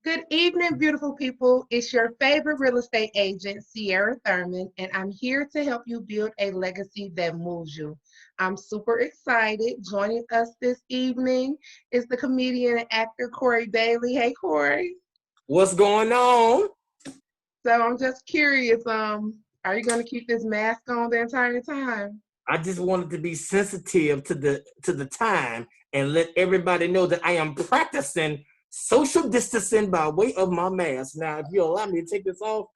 Good evening, beautiful people. It's your favorite real estate agent, Cierra Thurman, and I'm here to help you build a legacy that moves you. I'm super excited. Joining us this evening is the comedian and actor Corey Bailey. Hey, Corey. What's going on? So I'm just curious, are you going to keep this mask on the entire time? I just wanted to be sensitive to the time and let everybody know that I am practicing social distancing by way of my mask. Now, if you allow me to take this off,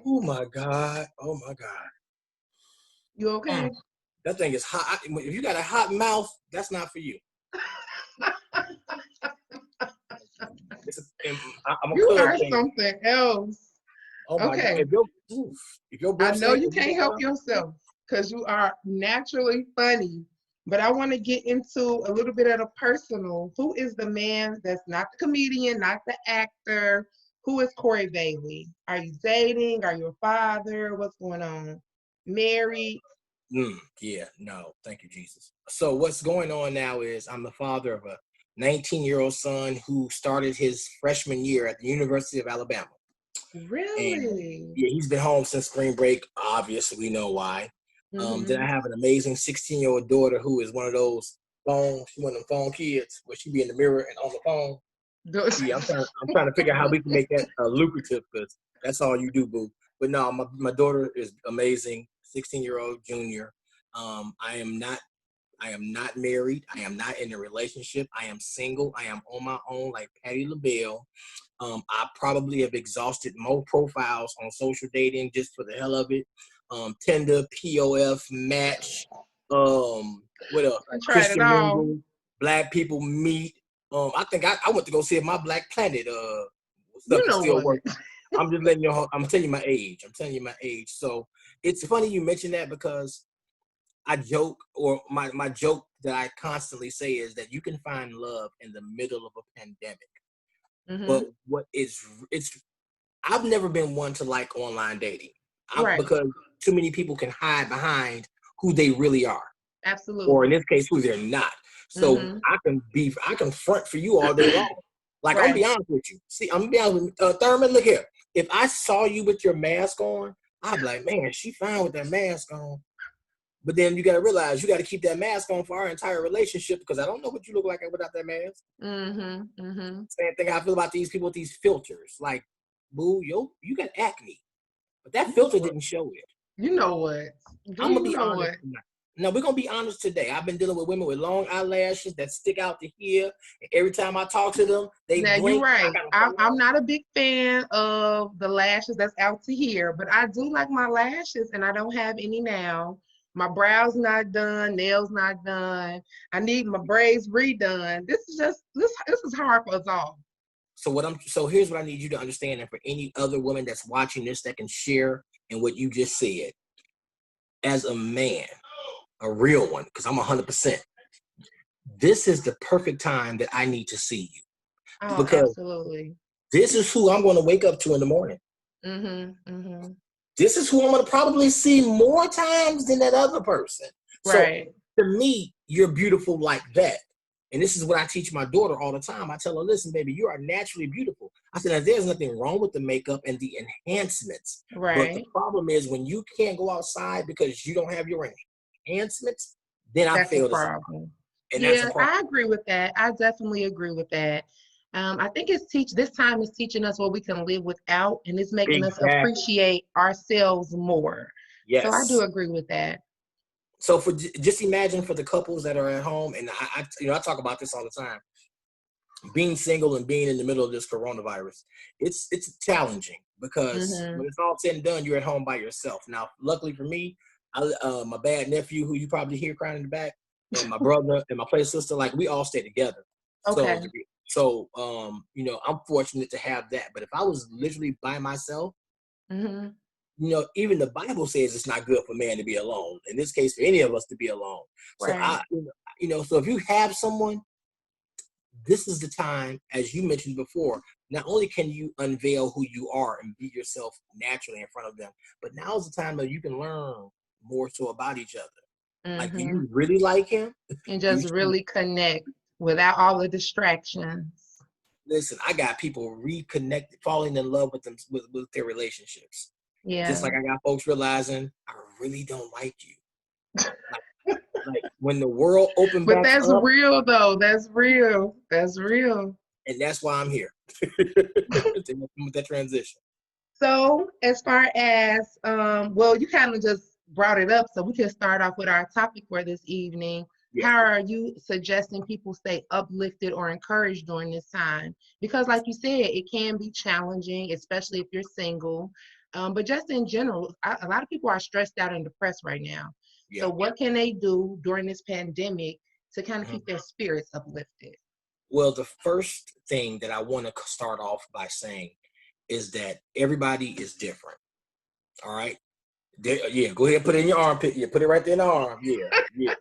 oh my God, oh my God. You okay? That thing is hot. If you got a hot mouth, that's not for you. I'm a You club are thing. something else. Oh my God. Okay. If your I breath know stink, you can't help yourself because you are naturally funny. But I want to get into a little bit of the personal. Who is the man that's not the comedian, not the actor? Who is Corey Bailey? Are you dating? Are you a father? What's going on? Married? Yeah, no, thank you, Jesus. So what's going on now is I'm the father of a 19-year-old son who started his freshman year at the University of Alabama. And Really? yeah, he's been home since spring break. Obviously, we know why. Then Mm-hmm. I have an amazing 16-year-old daughter who is one of those one of them phone kids where she be in the mirror and on the phone. Yeah, I'm trying to figure out how we can make that lucrative because that's all you do, boo. But no, my daughter is amazing, 16-year-old junior. I am not married. I am not in a relationship. I am single. I am on my own, like Patti LaBelle. I probably have exhausted more profiles on social dating just for the hell of it. Tinder, POF, Match, what else? I tried it Christian all. Mingle, Black People Meet. I think I went to go see if my Black Planet stuff You is know still what? working. I'm just letting you know. I'm telling you my age. I'm telling you my age. So it's funny you mentioned that because I joke, or my joke that I constantly say is that you can find love in the middle of a pandemic. But Mm-hmm. what is it's I've never been one to like online dating. Right. Because too many people can hide behind who they really are, or in Absolutely. this case, who they're not. So Mm-hmm. I can front for you all day long. Like I'm gonna Right. be honest with you. See, I'm gonna be honest with Thurman. Look here. If I saw you with your mask on, I'd be like, man, she fine with that mask on. But then you got to realize you got to keep that mask on for our entire relationship because I don't know what you look like without that mask. Mm-hmm. Mm-hmm. Same thing I feel about these people with these filters. Like, boo, you got acne, but that You know filter what? didn't show it. You know what? Do I'm gonna you be know honest what? tonight. No, we're gonna be honest today. I've been dealing with women with long eyelashes that stick out to here. And every time I talk to them, they Now you're blink. I right. gotta I'm hold on. not a big fan of the lashes that's out to here, but I do like my lashes, and I don't have any now. My brows not done, nails not done. I need my braids redone. This is hard for us all. So here's what I need you to understand, and for any other woman that's watching this that can share in what you just said. As a man, a real one, because I'm 100%. This is the perfect time that I need to see you Oh, because absolutely. this is who I'm going to wake up to in the morning. Mm-hmm. Mm-hmm. This is who I'm going to probably see more times than that other person. So Right. to me, you're beautiful like that. And this is what I teach my daughter all the time. I tell her, listen, baby, you are naturally beautiful. I said, now, there's nothing wrong with the makeup and the enhancements. But the Right. problem is when you can't go outside because you don't have your enhancements, then I That's a failed as a father. problem. And that's a Yeah, problem. I agree with that. I definitely agree with that. I think this time is teaching us what we can live without, and it's making us Exactly. appreciate ourselves more. So I do Yes. agree with that. So for just imagine for the couples that are at home, and I talk about this all the time. Being single and being in the middle of this coronavirus, it's challenging because Mm-hmm. when it's all said and done, you're at home by yourself. Now, luckily for me, my bad nephew, who you probably hear crying in the back, and my brother and my play sister, like we all stay together. So, Okay. I'm fortunate to have that. But if I was literally by myself, Mm-hmm. even the Bible says it's not good for man to be alone. In this case, for any of us to be alone. So Right. so if you have someone, this is the time, as you mentioned before, not only can you unveil who you are and be yourself naturally in front of them, but now is the time that you can learn more so about each other. Like, do Mm-hmm. you really like him? And Do you just really connect without all the distractions. Listen, I got people reconnected, falling in love with them with their relationships. Yeah. Just like I got folks realizing I really don't like you. Like when the world opened back up. But that's real though. That's real. That's real. And that's why I'm here. With that transition. So as far as well, you kind of just brought it up, so we can start off with our topic for this evening. Yeah. How are you suggesting people stay uplifted or encouraged during this time? Because like you said, it can be challenging, especially if you're single. But just in general, a lot of people are stressed out and depressed right now. Yeah. So what can they do during this pandemic to kind of keep their spirits uplifted? Well, the first thing that I want to start off by saying is that everybody is different. All right. Yeah, go ahead and put it in your armpit. Yeah, put it right there in the arm. Yeah.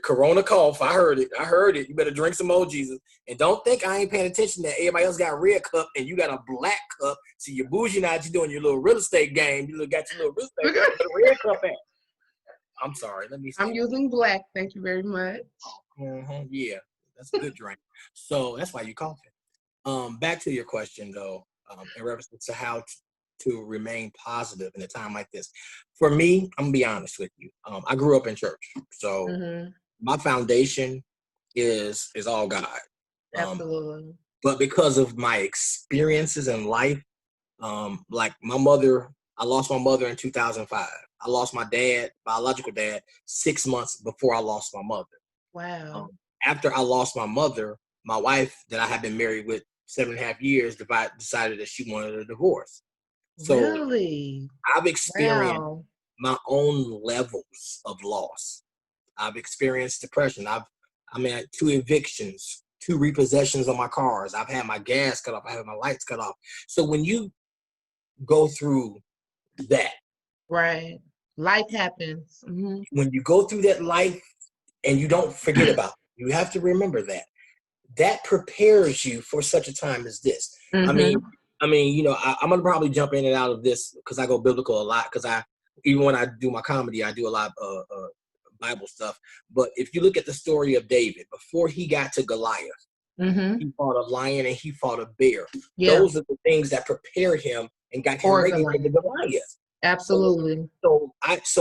Corona cough. I heard it. You better drink some more, Jesus. And don't think I ain't paying attention that everybody else got a red cup and you got a black cup. So you're bougie now. You're doing your little real estate game. You got your little real estate. Put a red cup at. I'm sorry. Let me see. I'm using black. Thank you very much. Yeah, that's a good drink. So that's why you're coughing. Back to your question though, in reference to how to remain positive in a time like this. For me, I'm gonna be honest with you. I grew up in church, so my foundation is all God. Absolutely. But because of my experiences in life, like my mother, I lost my mother in 2005. I lost my dad, biological dad, 6 months before I lost my mother. Wow. After I lost my mother, my wife that I had been married with 7.5 years decided that she wanted a divorce. So really? I've experienced my own levels of loss. I've experienced depression. I'm at 2 evictions, 2 repossessions on my cars. I've had my gas cut off. I had my lights cut off. So when you go through that, right, life happens. When you go through that life and you don't forget about it, you have to remember that prepares you for such a time as this. I mean, I'm gonna probably jump in and out of this because I go biblical a lot. Because even when I do my comedy, I do a lot of Bible stuff. But if you look at the story of David before he got to Goliath, he fought a lion and he fought a bear. Yeah. Those are the things that prepared him and got him ready for the Goliath. Absolutely. So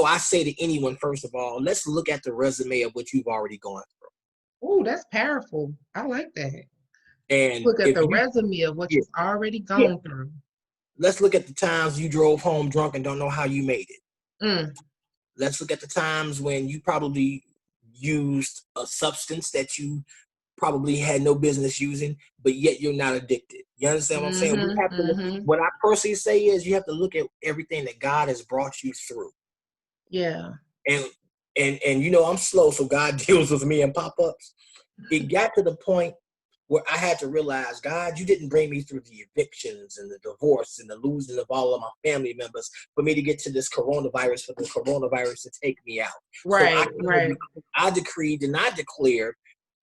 I say to anyone, first of all, let's look at the resume of what you've already gone through. Oh, that's powerful. I like that. And look at the resume of what you've already gone through. Let's look at the times you drove home drunk and don't know how you made it. Let's look at the times when you probably used a substance that you probably had no business using, but yet you're not addicted. You understand what I'm saying? We have to. What I personally say is you have to look at everything that God has brought you through. Yeah. And I'm slow, so God deals with me in pop-ups. It got to the point where I had to realize, God, you didn't bring me through the evictions and the divorce and the losing of all of my family members for me to get to this coronavirus, for the coronavirus to take me out. Right, so I decreed and I declared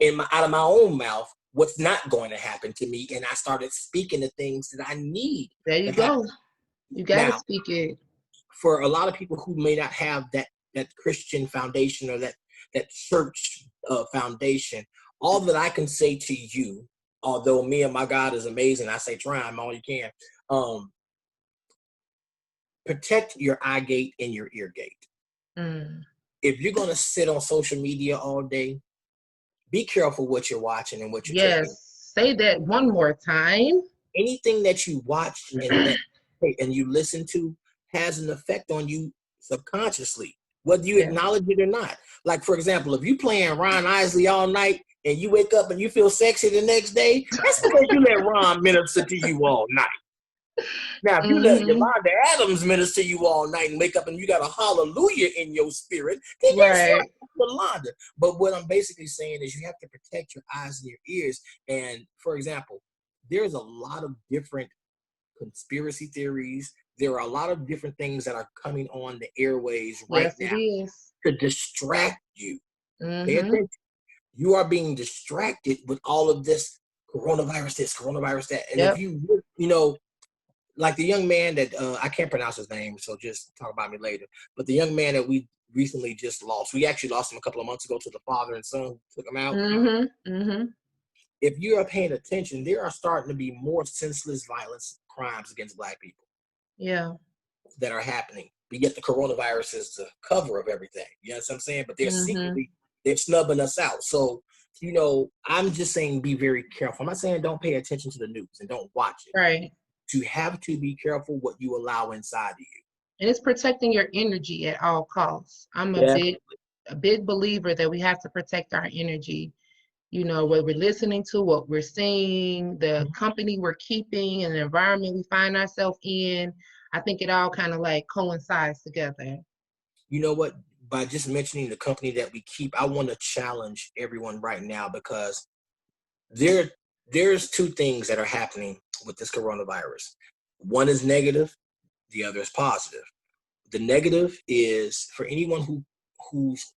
out of my own mouth what's not going to happen to me, and I started speaking the things that I need. There you go. You got to speak it. For a lot of people who may not have that Christian foundation or that church foundation, all that I can say to you, although me and my God is amazing, I say try him all you can. Protect your eye gate and your ear gate. If you're going to sit on social media all day, be careful what you're watching and what you're taking. Yes, say that one more time. Anything that you watch and you listen to has an effect on you subconsciously, whether you acknowledge it or not. Like, for example, if you playing Ron Isley all night and you wake up and you feel sexy the next day, that's because you let Ron minister to you all night. Now, if you let Yolanda Adams minister you all night and wake up and you got a hallelujah in your spirit, then that's Yolanda. But what I'm basically saying is you have to protect your eyes and your ears. And, for example, there's a lot of different conspiracy theories. There are a lot of different things that are coming on the airways right now to distract you. Pay attention. You are being distracted with all of this coronavirus that. And if you like the young man that I can't pronounce his name, so just talk about me later. But the young man that we recently just lost, we actually lost him a couple of months ago to the father and son who took him out. if you are paying attention, there are starting to be more senseless violence crimes against Black people. Yeah. That are happening. But yet the coronavirus is the cover of everything. You know what I'm saying? But they're secretly, they're snubbing us out. So, you know, I'm just saying be very careful. I'm not saying don't pay attention to the news and don't watch it. Right. You have to be careful what you allow inside of you. And it's protecting your energy at all costs. I'm a big believer that we have to protect our energy. You know, what we're listening to, what we're seeing, the company we're keeping, and the environment we find ourselves in. I think it all kind of like coincides together. You know what? By just mentioning the company that we keep, I want to challenge everyone right now because there's two things that are happening with this coronavirus. One is negative, the other is positive. The negative is for anyone who's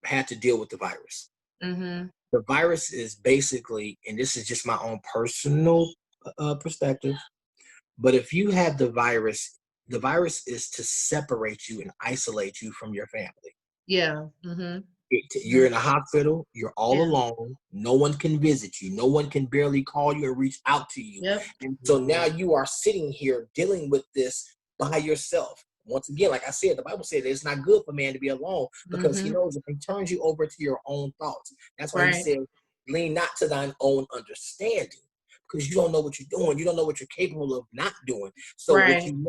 had to deal with the virus. The virus is basically, and this is just my own personal perspective, but if you have the virus is to separate you and isolate you from your family. Yeah. You're in a hospital, you're all alone, no one can visit you, no one can barely call you or reach out to you. Yep. And so now you are sitting here dealing with this by yourself. Once again, like I said, the Bible said it's not good for man to be alone because he knows if he turns you over to your own thoughts. That's why he said, lean not to thine own understanding because you don't know what you're doing. You don't know what you're capable of not doing. So what you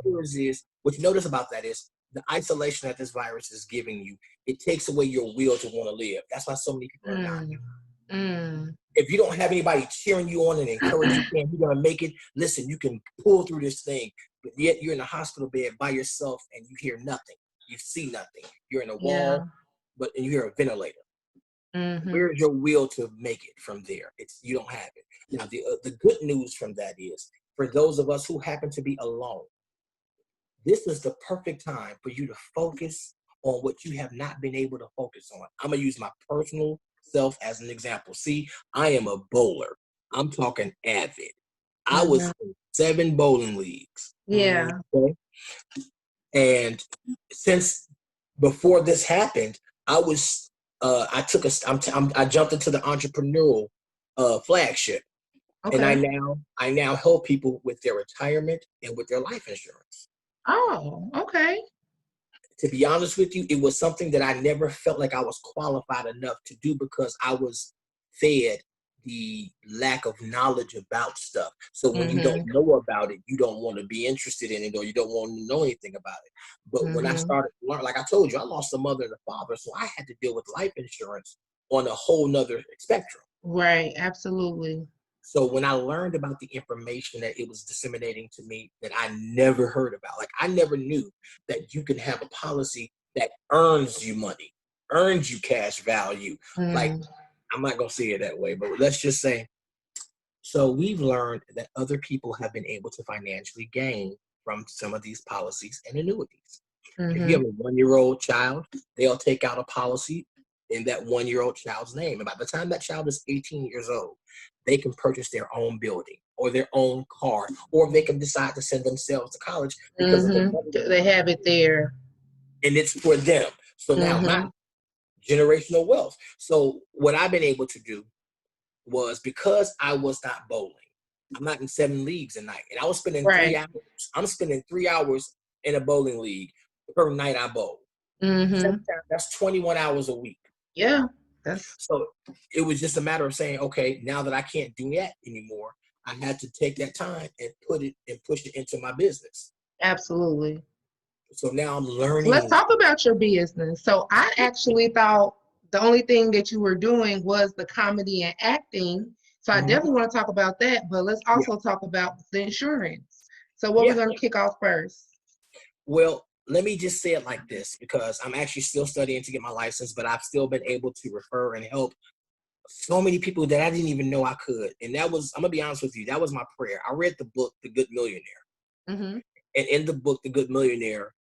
notice about that is the isolation that this virus is giving you, it takes away your will to want to live. That's why so many people are dying. If you don't have anybody cheering you on and encouraging you, you're going to make it. Listen, you can pull through this thing, but yet you're in a hospital bed by yourself and you hear nothing. You see nothing. You're in a wall, and you hear a ventilator. Where's your will to make it from there? You don't have it. Now, the good news from that is, for those of us who happen to be alone, this is the perfect time for you to focus on what you have not been able to focus on. I'm going to use my personal self as an example. See, I am a bowler. I'm talking avid. I was in 7 bowling leagues. Yeah. Okay? And since before this happened, I jumped into the entrepreneurial flagship. Okay. And I now help people with their retirement and with their life insurance. Oh, okay. To be honest with you, it was something that I never felt like I was qualified enough to do because I was fed the lack of knowledge about stuff. So when you don't know about it, you don't want to be interested in it or you don't want to know anything about it. But when I started to learn, like I told you, I lost a mother and a father, so I had to deal with life insurance on a whole nother spectrum. Right, absolutely. So when I learned about the information that it was disseminating to me that I never heard about, like I never knew that you can have a policy that earns you money, earns you cash value. Like, I'm not going to say it that way, but let's just say, so we've learned that other people have been able to financially gain from some of these policies and annuities. If you have a 1-year-old child, they'll take out a policy in that 1-year-old child's name. And by the time that child is 18 years old, they can purchase their own building or their own car, or they can decide to send themselves to college because of the money they have it there. And it's for them. So now my generational wealth. So what I've been able to do was, because I was not bowling, I'm not in 7 leagues a night, and I was spending 3 hours. I'm spending 3 hours in a bowling league per night I bowl. That's 21 hours a week. Yeah. So it was just a matter of saying, okay, now that I can't do that anymore, I had to take that time and push it into my business. Absolutely. So now I'm learning. Let's talk about your business. So I actually thought the only thing that you were doing was the comedy and acting. So I definitely want to talk about that, but let's also talk about the insurance. So what we're going to kick off first? Well, let me just say it like this, because I'm actually still studying to get my license, but I've still been able to refer and help so many people that I didn't even know I could. And that was, I'm going to be honest with you, that was my prayer. I read the book, The Good Millionaire. And in the book, The Good Millionaire,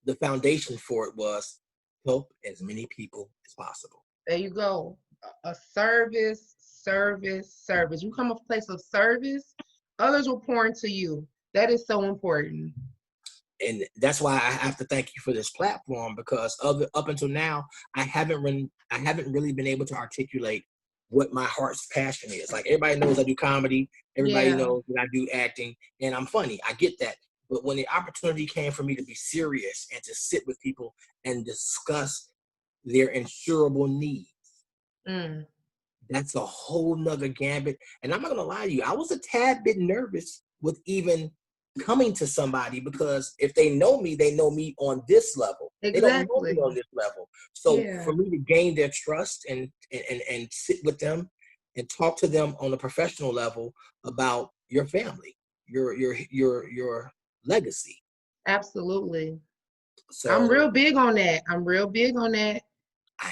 the foundation for it was help as many people as possible. There you go. A service. You come from a place of service, others will pour into you. That is so important. And that's why I have to thank you for this platform, because up until now, I haven't really been able to articulate what my heart's passion is. Like everybody knows I do comedy, everybody knows that I do acting, and I'm funny. I get that. But when the opportunity came for me to be serious and to sit with people and discuss their insurable needs, that's a whole nother gambit. And I'm not gonna lie to you, I was a tad bit nervous with even coming to somebody, because if they know me on this level. Exactly. They don't know me on this level. So for me to gain their trust and sit with them and talk to them on a professional level about your family, your legacy. Absolutely. So I'm real big on that.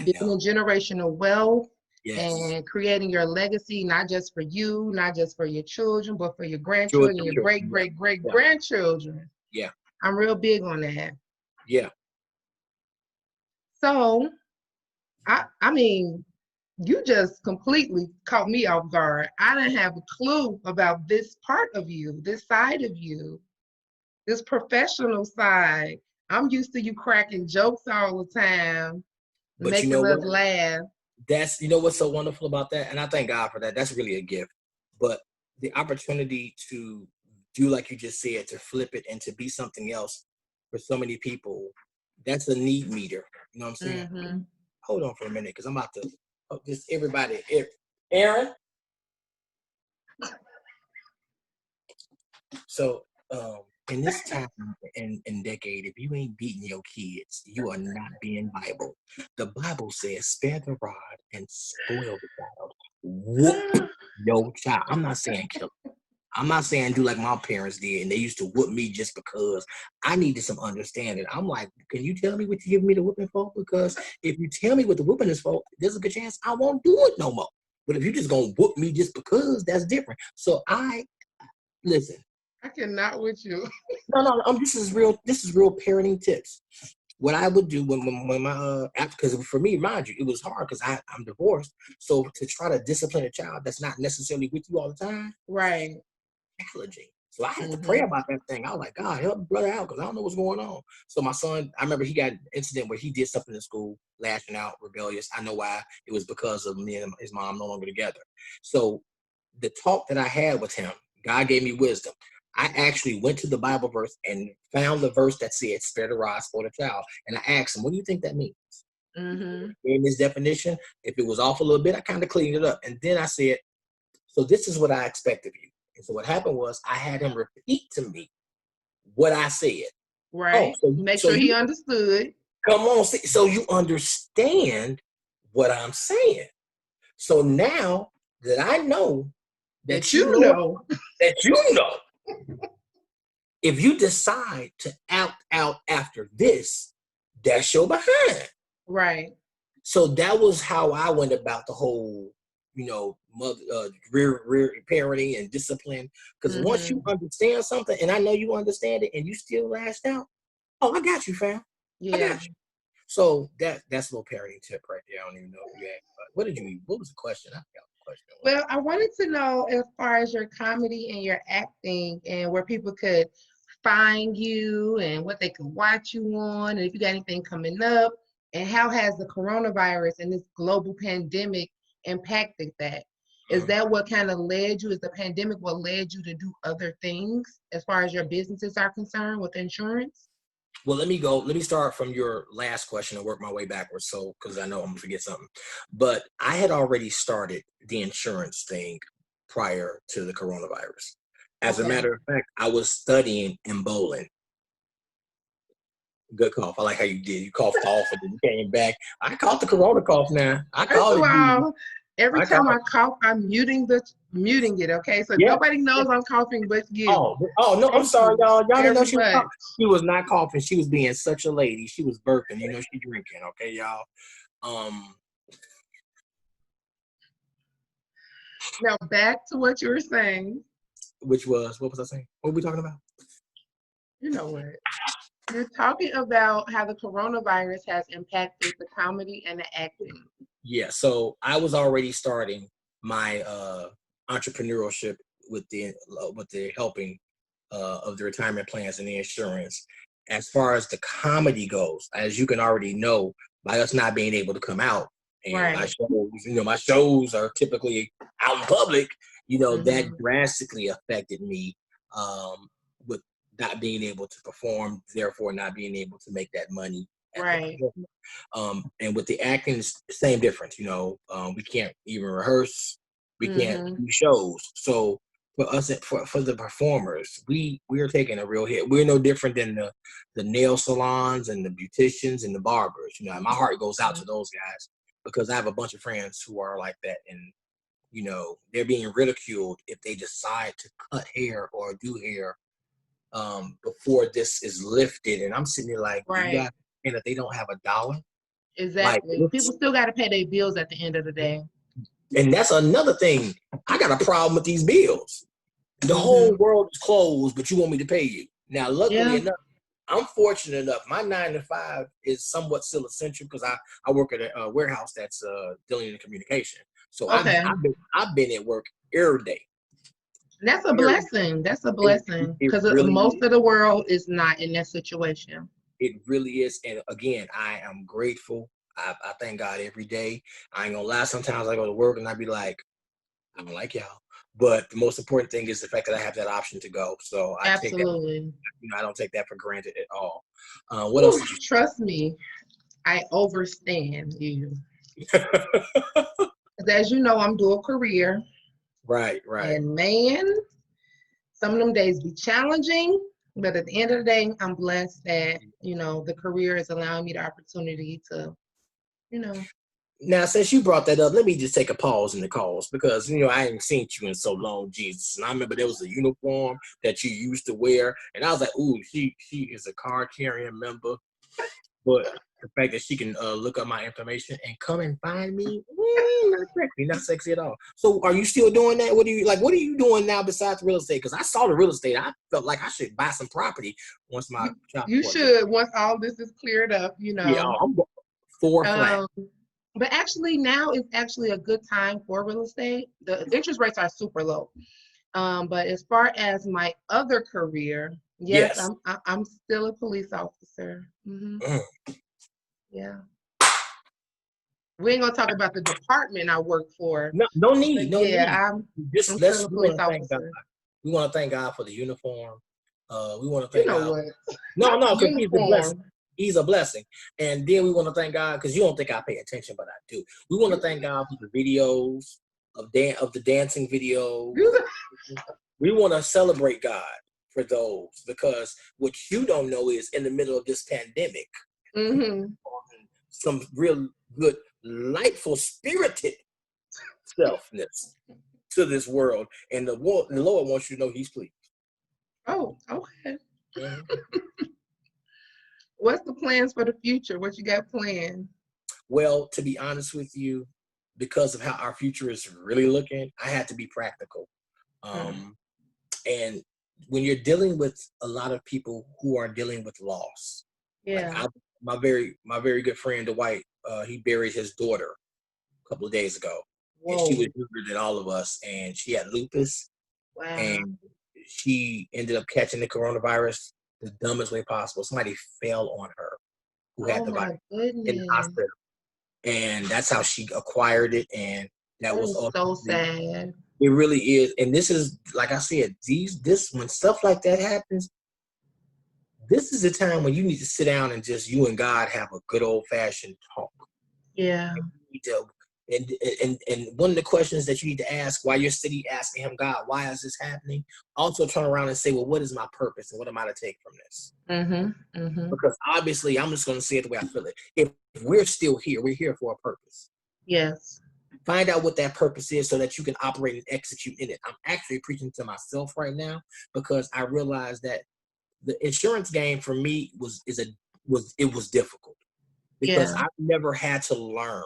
Building generational wealth and creating your legacy, not just for you, not just for your children, but for your grandchildren, your great grandchildren. Yeah. I'm real big on that. Yeah. So, I mean, you just completely caught me off guard. I didn't have a clue about this part of you, this side of you, this professional side. I'm used to you cracking jokes all the time, but making us laugh. That's, you know what's so wonderful about that? And I thank God for that. That's really a gift. But the opportunity to do, like you just said, to flip it and to be something else for so many people, that's a need meter. You know what I'm saying? Mm-hmm. Hold on for a minute, because I'm about to just everybody. Aaron. So in this time and decade, if you ain't beating your kids, you are not being Bible. The Bible says, spare the rod and spoil the child. Whoop your child. I'm not saying kill him. I'm not saying do like my parents did, and they used to whoop me just because. I needed some understanding. I'm like, can you tell me what you give me the whooping for? Because if you tell me what the whooping is for, there's a good chance I won't do it no more. But if you're just gonna whoop me just because, that's different. So listen. I cannot with you. No. This is real parenting tips. What I would do when my because for me, mind you, it was hard because I'm divorced. So to try to discipline a child that's not necessarily with you all the time, right? Challenging. So I had to pray about that thing. I was like, God, help my brother out, because I don't know what's going on. So my son, I remember he got an incident where he did something in school, lashing out, rebellious. I know why. It was because of me and his mom no longer together. So the talk that I had with him, God gave me wisdom. I actually went to the Bible verse and found the verse that said, spare the rod, spoil the child. And I asked him, what do you think that means? In his definition, if it was off a little bit, I kind of cleaned it up. And then I said, so this is what I expect of you. And so what happened was I had him repeat to me what I said. Right. Make sure he understood. Come on. So you understand what I'm saying. So now that I know that you know, if you decide to act out after this, that's your behind. Right. So that was how I went about the whole, mother, rear parenting and discipline. Because once you understand something, and I know you understand it, and you still lashed out, oh, I got you, fam. Yeah. I got you. So that's a little parenting tip right there. I don't even know if you had. What was the question? I forgot the question. Well, I wanted to know, as far as your comedy and your acting, and where people could find you and what they could watch you on, and if you got anything coming up, and how has the coronavirus and this global pandemic impacted that? Is that what kind of led you? Is the pandemic what led you to do other things as far as your businesses are concerned with insurance? Well, let me start from your last question and work my way backwards. So, because I know I'm gonna forget something, but I had already started the insurance thing prior to the coronavirus. As a matter of fact, I was studying in bowling. Good cough. I like how you did. You coughed off and then you came back. I caught the corona cough now. I called it. Every time I cough, I'm muting it, okay? So nobody knows I'm coughing but you. Oh no, I'm sorry, y'all. Y'all didn't know she was coughing. She was not coughing. She was being such a lady. She was burping. She drinking, okay, y'all? Now back to what you were saying. Which was, what was I saying? What were we talking about? You know what? You're talking about how the coronavirus has impacted the comedy and the acting. Yeah, so I was already starting my entrepreneurship with the helping of the retirement plans and the insurance. As far as the comedy goes, as you can already know, by us not being able to come out, And Right. my shows are typically out in public. That Mm-hmm. drastically affected me with not being able to perform, therefore not being able to make that money at the Right. performance. And with the acting, it's the same difference. We can't even rehearse, we can't Mm-hmm. do shows. So for us, for the performers, we are taking a real hit. We're no different than the nail salons and the beauticians and the barbers. My heart goes out to those guys because I have a bunch of friends who are like that, and they're being ridiculed if they decide to cut hair or do hair before this is lifted. And I'm sitting there like, do you Right. guys understand that they don't have a dollar? Like, Exactly. People still got to pay their bills at the end of the day. and that's another thing. I got a problem with these bills. The whole world is closed, but you want me to pay you. Now, luckily enough, I'm fortunate enough. My 9 to 5 is somewhat still essential because I work at a warehouse that's dealing in communication. So Okay. I've been at work every day. That's a blessing. That's a blessing It because really most is. of the world is not in that situation. It really is. And again, I am grateful. I thank God every day. I ain't gonna lie. Sometimes I go to work and I be like, I don't like y'all. But the most important thing is the fact that I have that option to go. So I take that. Absolutely. I don't take that for granted at all. What else did you? Trust me, I overstand you. As you know, I'm dual career. Right. And man, some of them days be challenging, but at the end of the day, I'm blessed that, the career is allowing me the opportunity to, Now, since you brought that up, let me just take a pause in the calls because, I ain't seen you in so long, Jesus. And I remember there was a uniform that you used to wear. And I was like, ooh, she is a card-carrying member. But the fact that she can look up my information and come and find me, not sexy at all. So are you still doing that? What are you doing now besides real estate? Because I saw the real estate. I felt like I should buy some property once my child you should, once all this is cleared up, Yeah, I'm 4 flat. But actually now is actually a good time for real estate. The interest rates are super low. But as far as my other career, yes. I'm still a police officer. Yeah. We ain't gonna talk about the department I work for. No need. I'm still a police officer. We want to thank God for the uniform. We want to thank God. What? No, because He's a blessing. He's a blessing. And then we want to thank God because you don't think I pay attention, but I do. We want to thank God for the videos of the dancing videos. We want to celebrate God for those because what you don't know is in the middle of this pandemic, some real good, lightful, spirited selfness to this world, and the Lord wants you to know He's pleased. Oh, okay. What's the plans for the future? What you got planned? Well, to be honest with you, because of how our future is really looking, I had to be practical. And when you're dealing with a lot of people who are dealing with loss, like my very good friend Dwight, he buried his daughter a couple of days ago. Whoa. And she was younger than all of us, and she had lupus. Wow. And she ended up catching the coronavirus the dumbest way possible. Somebody fell on her who had the virus in the hospital. And that's how she acquired it. And that was so sad. It really is. And this is, like I said, when stuff like that happens, this is the time when you need to sit down and just you and God have a good old fashioned talk. Yeah. And one of the questions that you need to ask while you're sitting asking Him, God, why is this happening? Also turn around and say, well, what is my purpose and what am I to take from this? Because obviously, I'm just going to say it the way I feel it. If we're still here, we're here for a purpose. Yes. Find out what that purpose is so that you can operate and execute in it. I'm actually preaching to myself right now because I realized that the insurance game for me was difficult because I've never had to learn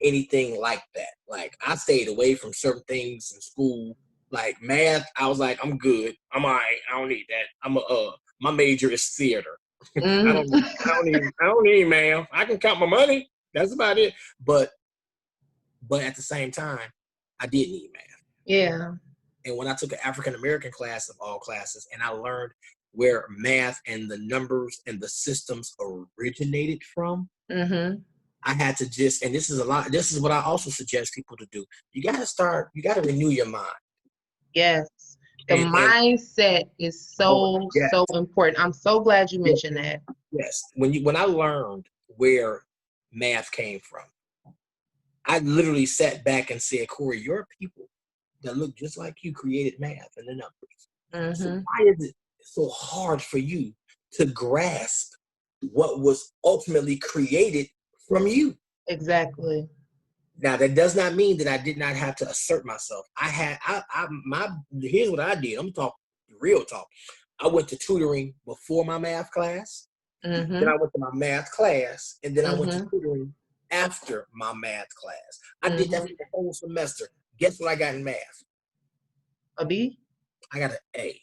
anything like that. Like I stayed away from certain things in school, like math. I was like, I'm good. I'm all right. I don't need that. My major is theater. I don't need math. I can count my money. That's about it. But at the same time, I did need math. Yeah. And when I took an African American class of all classes, and I learned where math and the numbers and the systems originated from, I had to just, and this is what I also suggest people to do. You got to renew your mind. Yes. The And mindset is so, yes, so important. I'm so glad you mentioned that. yes. When I learned where math came from, I literally sat back and said, Corey, your people that look just like you created math and the numbers. So why is it so hard for you to grasp what was ultimately created from you? Exactly. Now, that does not mean that I did not have to assert myself. Here's what I did. I'm going to talk real talk. I went to tutoring before my math class. Then I went to my math class, and then I went to tutoring after my math class. I did that for the whole semester. Guess what I got in math? A B? I got an A.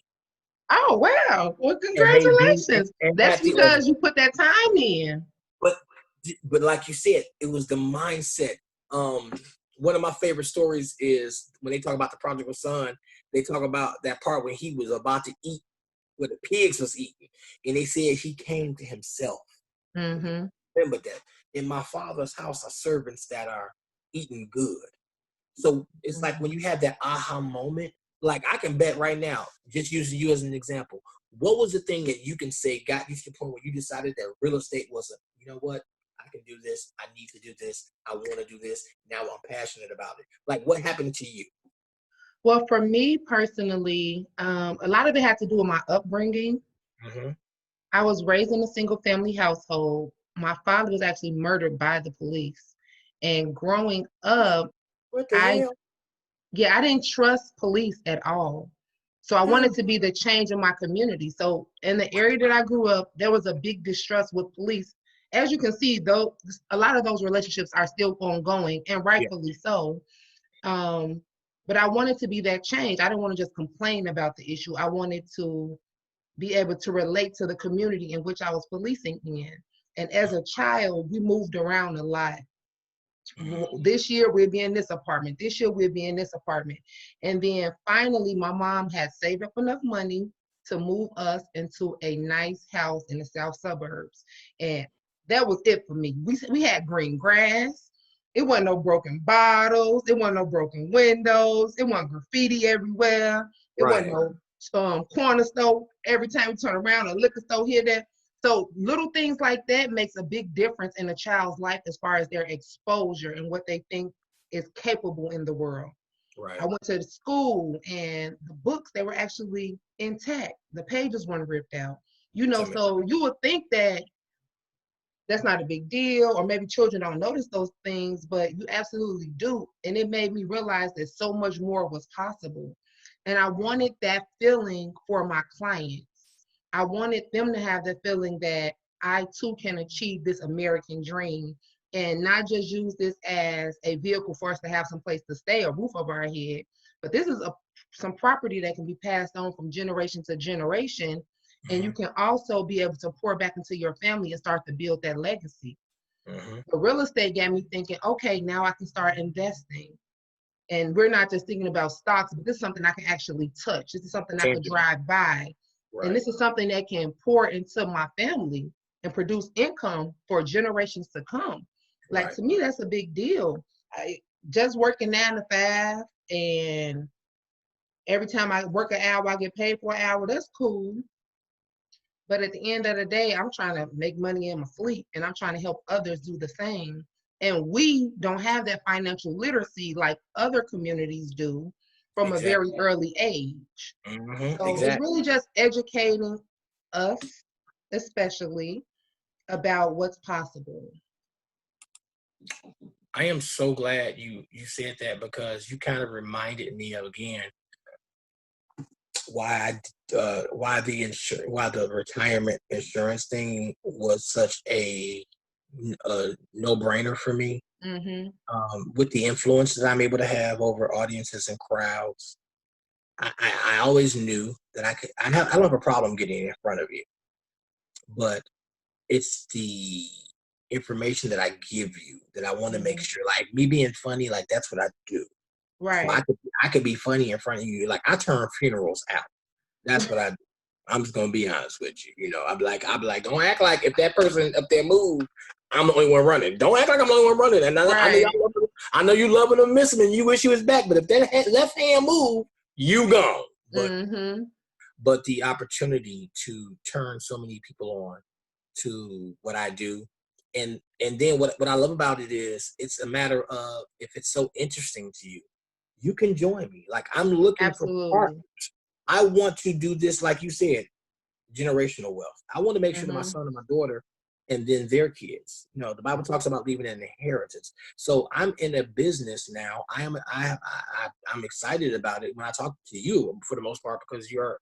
Oh, wow. Well, And maybe, congratulations. and That's because you put that time in. But like you said, it was the mindset. One of my favorite stories is when they talk about the prodigal son. They talk about that part when he was about to eat what the pigs was eating, and they said he came to himself. Remember that in my father's house are servants that are eating good. So it's like when you have that aha moment. Like I can bet right now, just using you as an example, what was the thing that you can say got you to the point where you decided that real estate was you know what? I can do this. I need to do this. I want to do this. Now I'm passionate about it. Like what happened to you? Well, for me personally, a lot of it had to do with my upbringing. I was raised in a single family household. My father was actually murdered by the police. And growing up, What the hell? I didn't trust police at all. So I wanted to be the change in my community. So in the area that I grew up, there was a big distrust with police. As you can see, though, a lot of those relationships are still ongoing, and rightfully so. But I wanted to be that change. I didn't want to just complain about the issue. I wanted to be able to relate to the community in which I was policing in. And as a child, we moved around a lot. This year we'll be in this apartment. This year we'll be in this apartment. And then finally, my mom had saved up enough money to move us into a nice house in the south suburbs. And that was it for me. We had green grass. It wasn't no broken bottles. It wasn't no broken windows. It wasn't graffiti everywhere. It wasn't no corner store. Every time we turn around, a liquor store here, there. So little things like that makes a big difference in a child's life as far as their exposure and what they think is capable in the world. I went to the school and the books, they were actually intact. The pages weren't ripped out. So you would think that that's not a big deal, or maybe children don't notice those things, but you absolutely do. And it made me realize that so much more was possible. And I wanted that feeling for my clients. I wanted them to have the feeling that I too can achieve this American dream and not just use this as a vehicle for us to have some place to stay, a roof over our head, but this is some property that can be passed on from generation to generation. And you can also be able to pour back into your family and start to build that legacy. The real estate got me thinking, okay, now I can start investing. And we're not just thinking about stocks, but this is something I can actually touch. This is something I can drive by. And this is something that can pour into my family and produce income for generations to come. Like, to me, that's a big deal. Just working 9 to 5, and every time I work an hour, I get paid for an hour. That's cool. But at the end of the day, I'm trying to make money in my sleep, and I'm trying to help others do the same. And we don't have that financial literacy like other communities do from a very early age. So it's really just educating us, especially, about what's possible. I am so glad you said that, because you kind of reminded me of, again, why the retirement insurance thing was such a no-brainer for me. With the influence that I'm able to have over audiences and crowds, I always knew that I don't have a problem getting in front of you, but it's the information that I give you that I want to make sure, like me being funny, like that's what I do. Right. So I could be funny in front of you. Like I turn funerals out. That's what I do. I'm just gonna be honest with you. You know, I'm like, don't act like if that person up there moved, I'm the only one running. Don't act like I'm the only one running. And I know you loving him, missing him, and you wish he was back. But if that left hand move, you gone. But the opportunity to turn so many people on to what I do, and then what I love about it is it's a matter of if it's so interesting to you, you can join me. Like I'm looking for partners. I want to do this, like you said, generational wealth. I want to make sure that my son and my daughter and then their kids, you know, the Bible talks about leaving an inheritance. So I'm in a business now. I'm excited about it when I talk to you for the most part, because you're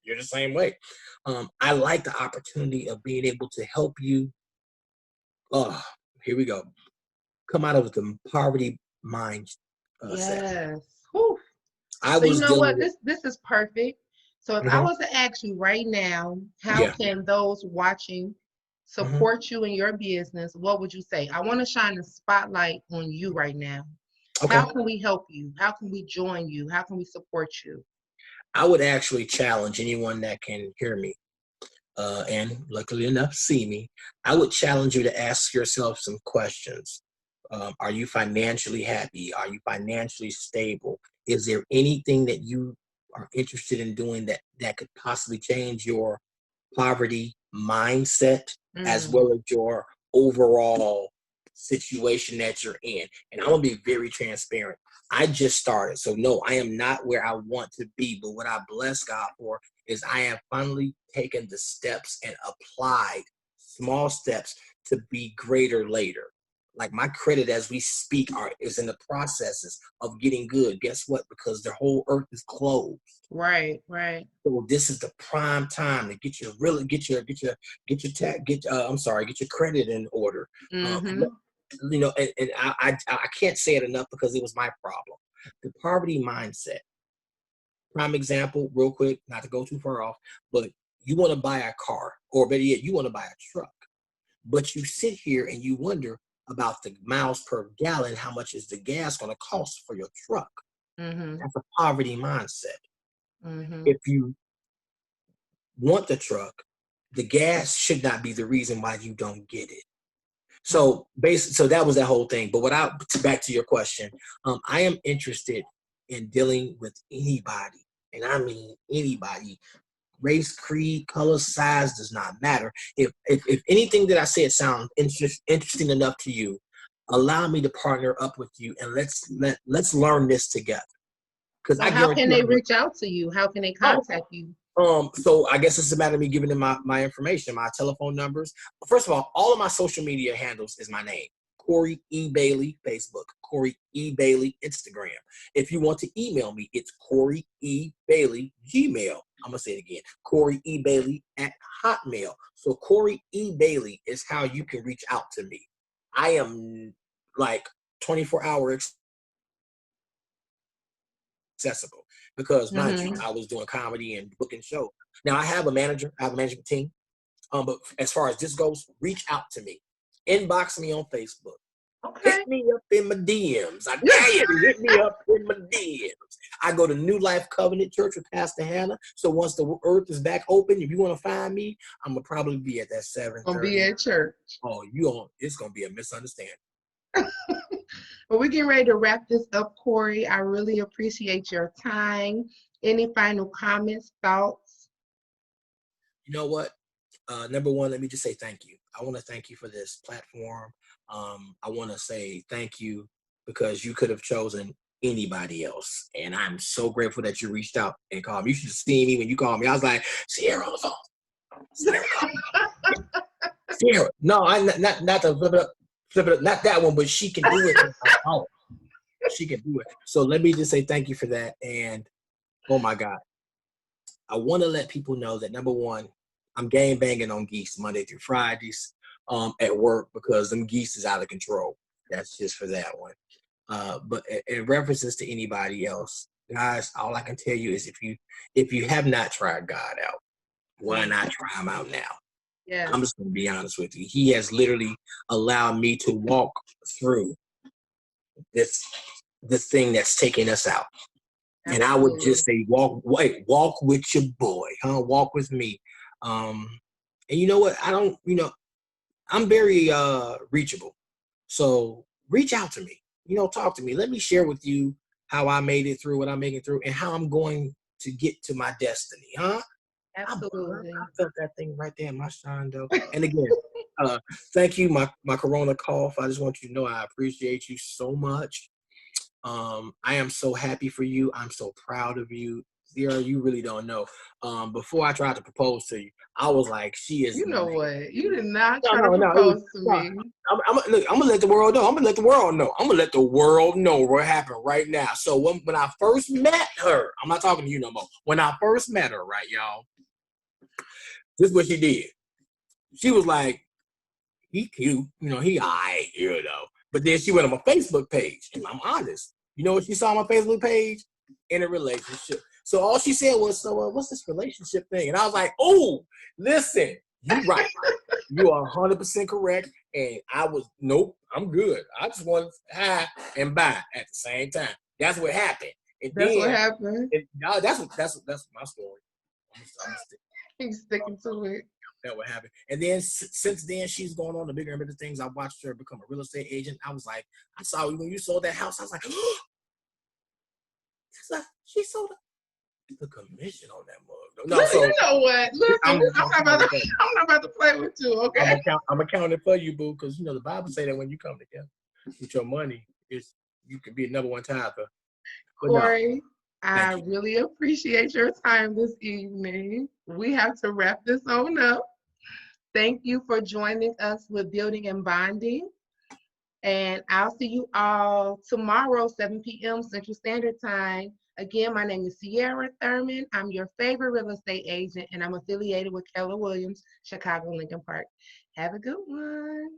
the same way. I like the opportunity of being able to help you. Oh, here we go. Come out of the poverty mind set. Whew. So you know what? This is perfect. So if I was to ask you right now, how can those watching support you in your business, what would you say? I want to shine a spotlight on you right now. Okay. How can we help you? How can we join you? How can we support you? I would actually challenge anyone that can hear me, and luckily enough, see me. I would challenge you to ask yourself some questions. Are you financially happy? Are you financially stable? Is there anything that you are interested in doing that could possibly change your poverty mindset as well as your overall situation that you're in? And I'm gonna be very transparent. I just started, so no, I am not where I want to be, but what I bless God for is I have finally taken the steps and applied small steps to be greater later. Like my credit as we speak is in the processes of getting good. Guess what? Because the whole earth is closed. Right. So this is the prime time to get your credit in order. You know, and I can't say it enough because it was my problem. The poverty mindset. Prime example, real quick, not to go too far off, but you want to buy a car, or better yet, you want to buy a truck. But you sit here and you wonder about the miles per gallon, how much is the gas going to cost for your truck? That's a poverty mindset. If you want the truck, the gas should not be the reason why you don't get it. So so that was that whole thing. But back to your question, I am interested in dealing with anybody, and I mean anybody. Race, creed, color, size does not matter. If anything that I said sounds interesting enough to you, allow me to partner up with you, and let's learn this together. Because how can they reach out to you? How can they contact you? So I guess it's a matter of me giving them my information, my telephone numbers. First of all of my social media handles is my name. Corey E. Bailey, Facebook. Corey E. Bailey, Instagram. If you want to email me, it's Corey E. Bailey, Gmail. I'm going to say it again. Corey E. Bailey at Hotmail. So Corey E. Bailey is how you can reach out to me. I am like 24-hour accessible because mind you, I was doing comedy and booking shows. Now I have a manager, I have a management team. But as far as this goes, reach out to me. Inbox me on Facebook. Okay. Hit me up in my DMs. I dare you to hit me up in my DMs. I go to New Life Covenant Church with Pastor Hannah. So once the earth is back open, if you want to find me, I'm gonna probably be at that 7:30. Gonna be at church. Oh, it's gonna be a misunderstanding. Well, we're getting ready to wrap this up, Corey. I really appreciate your time. Any final comments, thoughts? You know what? Number one, let me just say thank you. I want to thank you for this platform. I want to say thank you because you could have chosen anybody else. And I'm so grateful that you reached out and called me. You should have seen me when you called me. I was like, Cierra on the phone. Cierra, Cierra. No, not the flip it up, not that one, but she can do it. Oh, she can do it. So let me just say thank you for that. And oh my God, I want to let people know that number one, I'm gang banging on geese Monday through Fridays at work because them geese is out of control. That's just for that one. But in references to anybody else, guys, all I can tell you is if you have not tried God out, why not try him out now? Yeah. I'm just going to be honest with you. He has literally allowed me to walk through this thing that's taking us out. Absolutely. And I would just say, walk with your boy, huh? Walk with me. And you know what? I'm I'm very reachable. So reach out to me. Talk to me. Let me share with you how I made it through what I'm making through and how I'm going to get to my destiny, huh? Absolutely. I felt that thing right there in my shine, though. And again, thank you, my Corona cough. I just want you to know I appreciate you so much. I am so happy for you. I'm so proud of you. Sierra, you really don't know. Before I tried to propose to you, I was like, she is. You know what? You did not try No, to no, propose to me. Look, I'm gonna let the world know. I'm gonna let the world know. I'm gonna let the world know what happened right now. So when I first met her, I'm not talking to you no more. When I first met her, right, y'all, this is what she did. She was like, he cute, he alright, But then she went on my Facebook page, and I'm honest. You know what she saw on my Facebook page? In a relationship. So all she said was, so what's this relationship thing? And I was like, oh, listen, you right. You are 100% correct. And I was, nope, I'm good. I just wanted high and buy at the same time. That's what happened. And that's what happened. That's my story. He's sticking to it. That would happen. And then since then, she's going on to bigger and bigger things. I watched her become a real estate agent. I was like, I saw you when you sold that house. I was like, oh, she sold the commission on that mug. No, so you know what? Listen, I'm not about to play with you. Okay. I'm accounting for you, boo, because the Bible say that when you come together with your money, you can be a number one tither. Corey, I really appreciate your time this evening. We have to wrap this on up. Thank you for joining us with Building and Bonding. And I'll see you all tomorrow, 7 p.m. Central Standard Time. Again, my name is Cierra Thurman. I'm your favorite real estate agent, and I'm affiliated with Keller Williams, Chicago Lincoln Park. Have a good one.